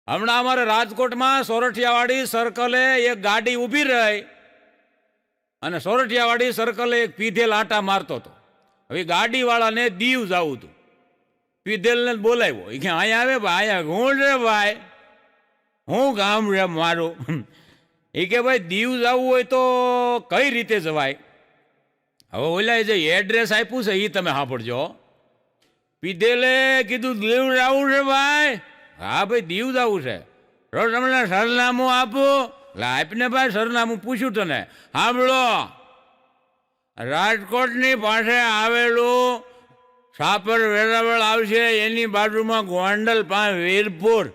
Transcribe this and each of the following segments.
હમણાં અમારે રાજકોટમાં સોરઠિયાવાડી સર્કલે એક ગાડી ઊભી રહી અને સોરઠિયાવાડી સર્કલે એક પીધેલ આટા મારતો હતો. હવે ગાડીવાળાને દીવ જવું હતું. પીધેલને બોલાવ્યો. એ કે અહીંયા આવે ભાઈ, અહીંયા હું રે ભાઈ, હું ગામ રે મારું. એ કે ભાઈ દીવ જવું હોય તો કઈ રીતે જવાય? હવે ઓલા જે એડ્રેસ આપ્યું છે એ તમે સાંભળજો. પીધેલે કીધું દીવ જવું છે ભાઈ. હા ભાઈ દીવ જવું છે. રોજ તમને સરનામું આપું. આપને ભાઈ સરનામું પૂછ્યું તને. સાંભળો, રાજકોટની પાસે આવેલું સાપર વેરાવળ આવશે, એની બાજુમાં ગોંડલ પાસે વીરપુર,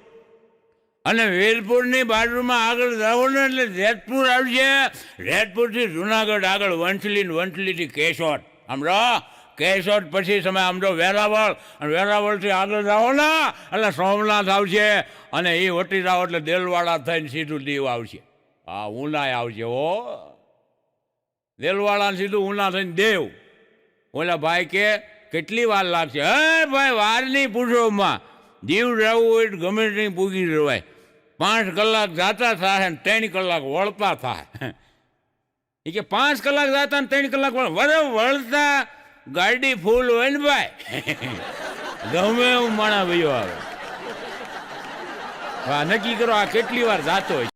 અને વીરપુરની બાજુમાં આગળ જાઓ ને એટલે જેતપુર આવશે. જેતપુરથી જુનાગઢ આગળ વંથલીથી કેશોદ. સમજો, કેશોદ પછી તમે સમજો વેરાવળ, અને વેરાવળથી આગળ જાઓ ને એટલે સોમનાથ આવશે, અને એ વટી જાઓ એટલે દેલવાડા થઈને સીધું દીવ આવશે. હા, ઉનાય આવશે. હો, દેલવાડા સીધું ઉના થઈને દેવ. ઓલા ભાઈ કે કેટલી વાર લાગશે? હે ભાઈ, વાર નહીં પૂછોમાં. દીવ રહેવું હોય તો ગમે ત્યાં પૂગી જવાય. 5 કલાક જાતા થાય ને 3 કલાક વળતા થાય. એ કે 5 કલાક જાતા ને 3 કલાક વળતા ગાડી ફૂલ હોય ને ભાઈ. ગમે એવું માણા ભાઈઓ આવે. નક્કી કરો આ કેટલી વાર જાતો હોય.